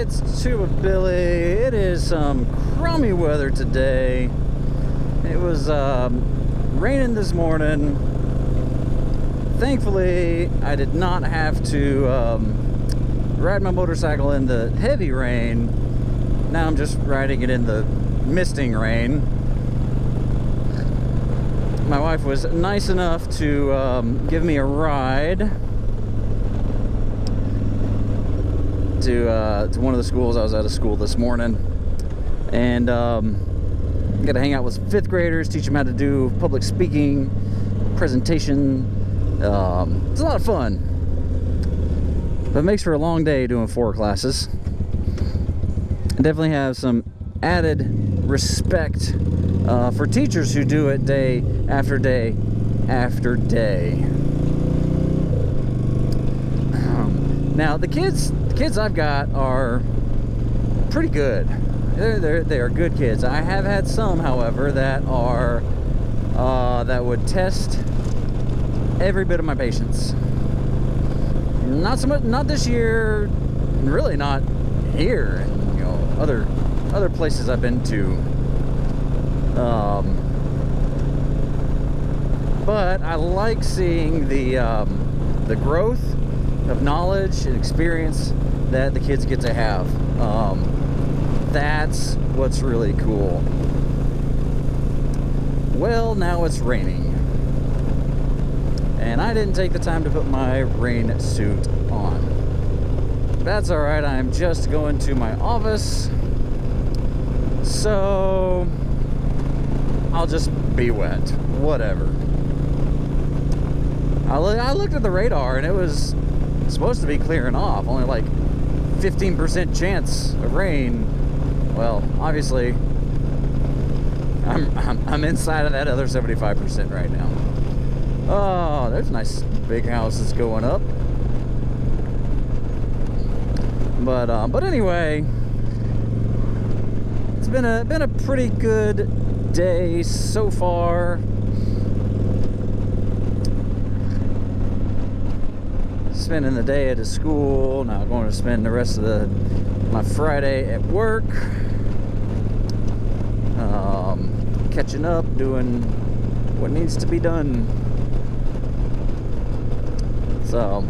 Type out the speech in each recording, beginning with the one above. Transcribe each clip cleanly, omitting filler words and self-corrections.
It's Tuba Billy. It is some crummy weather today. It was raining this morning. Thankfully, I did not have to ride my motorcycle in the heavy rain. Now I'm just riding it in the misting rain. My wife was nice enough to give me a ride to one of the schools. I was out of school this morning, and got to hang out with 5th graders, teach them how to do public speaking, presentation. It's a lot of fun, but it makes for a long day doing 4 classes. I definitely have some added respect for teachers who do it day after day after day. Now the kids I've got are pretty good. They are good kids. I have had some, however, that are that would test every bit of my patience. Not so much, not this year, really not here. You know, other places I've been to. But I like seeing the growth of knowledge and experience that the kids get to have. That's what's really cool. Well, now it's raining, and I didn't take the time to put my rain suit on. That's all right. I'm just going to my office, so I'll just be wet. Whatever. I looked at the radar, and it was supposed to be clearing off. Only like 15% chance of rain. Well, obviously, I'm inside of that other 75% right now. Oh, there's a nice big house that's going up. But anyway, it's been a pretty good day so far. Spending the day at a school. Now going to spend the rest of my Friday at work. Catching up, doing what needs to be done. So,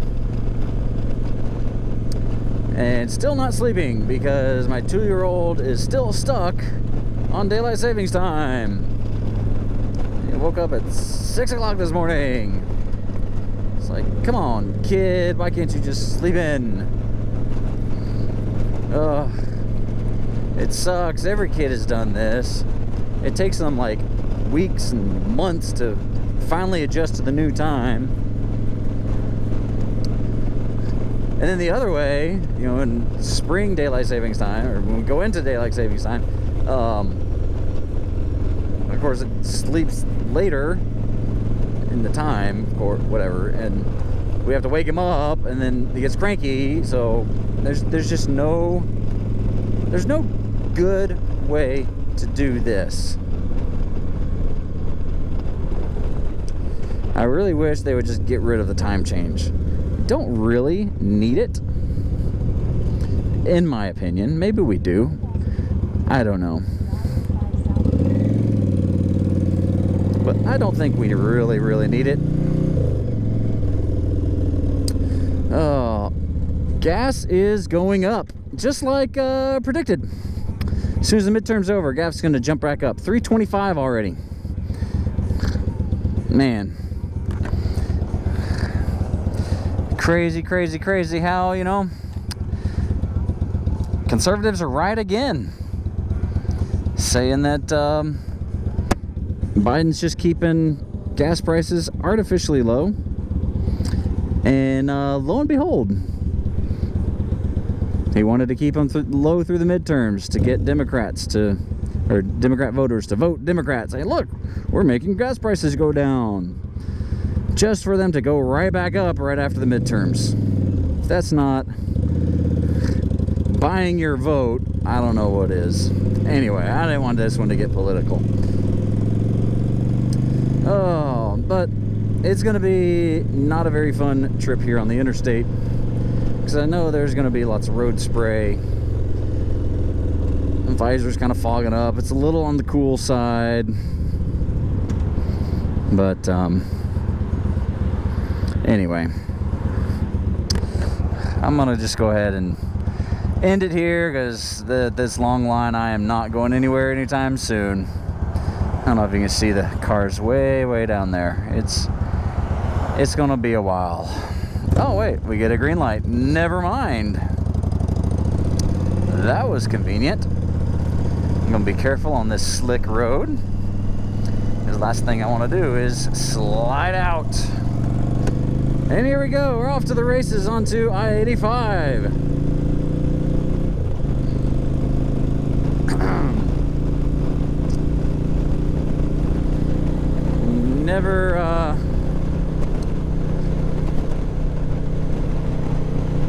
and still not sleeping because my 2-year-old is still stuck on daylight savings time. He woke up at 6 o'clock this morning. It's like, come on, kid, why can't you just sleep in? Ugh. It sucks. Every kid has done this. It takes them like weeks and months to finally adjust to the new time. And then the other way, you know, in spring daylight savings time, or when we go into daylight savings time, of course it sleeps later in the time, or whatever, and we have to wake him up, and then he gets cranky. So there's just no good way to do this. I really wish they would just get rid of the time change. Don't really need it, in my opinion. Maybe we do. I don't know. But I don't think we really need it. Oh, gas is going up, just like predicted. As soon as the midterm's over, gas is going to jump back up. $3.25 already. Man. Crazy how, you know, conservatives are right again, saying that Biden's just keeping gas prices artificially low, and lo and behold, he wanted to keep them low through the midterms to get Democrat voters to vote Democrat, saying, look, we're making gas prices go down, just for them to go right back up right after the midterms. If that's not buying your vote, I don't know what is. Anyway, I didn't want this one to get political. Oh, but it's going to be not a very fun trip here on the interstate, because I know there's going to be lots of road spray Visor's kind of fogging up. It's a little on the cool side, but anyway, I'm gonna just go ahead and end it here, because this long line, I am not going anywhere anytime soon. I don't know if you can see the cars way down there. It's gonna be a while. Oh wait, we get a green light. Never mind. That was convenient. I'm gonna be careful on this slick road, because the last thing I want to do is slide out. And here we go. We're off to the races onto I-85.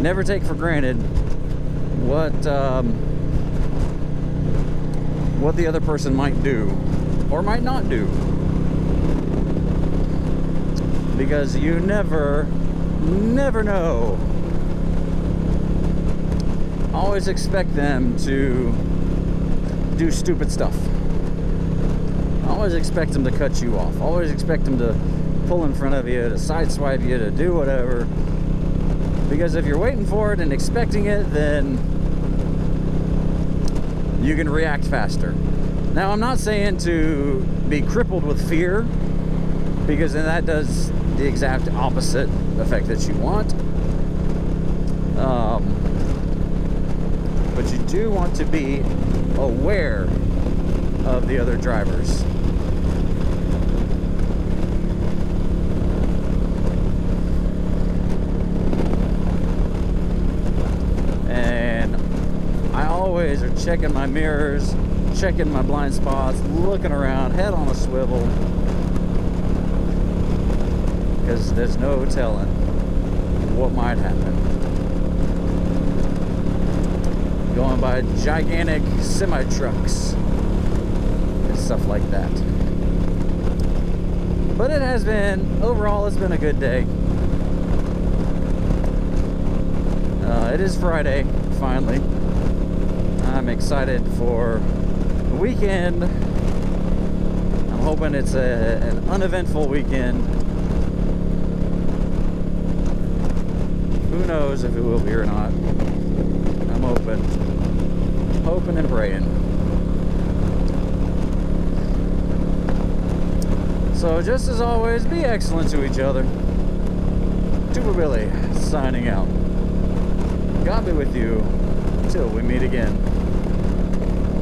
Never take for granted what the other person might do or might not do, because you never know. Always expect them to do stupid stuff. Always expect them to cut you off. Always expect them to pull in front of you, to sideswipe you, to do whatever. Because if you're waiting for it and expecting it, then you can react faster. Now, I'm not saying to be crippled with fear, because then that does the exact opposite effect that you want. But you do want to be aware of the other drivers. And I always are checking my mirrors, checking my blind spots, looking around, head on a swivel, because there's no telling what might happen. Going by gigantic semi-trucks and stuff like that. But it has been, overall, it's been a good day. It is Friday, finally. I'm excited for the weekend. I'm hoping it's an uneventful weekend. Who knows if it will be or not. I'm hoping and praying. So just as always, be excellent to each other. Tuber Billy signing out. God be with you until we meet again.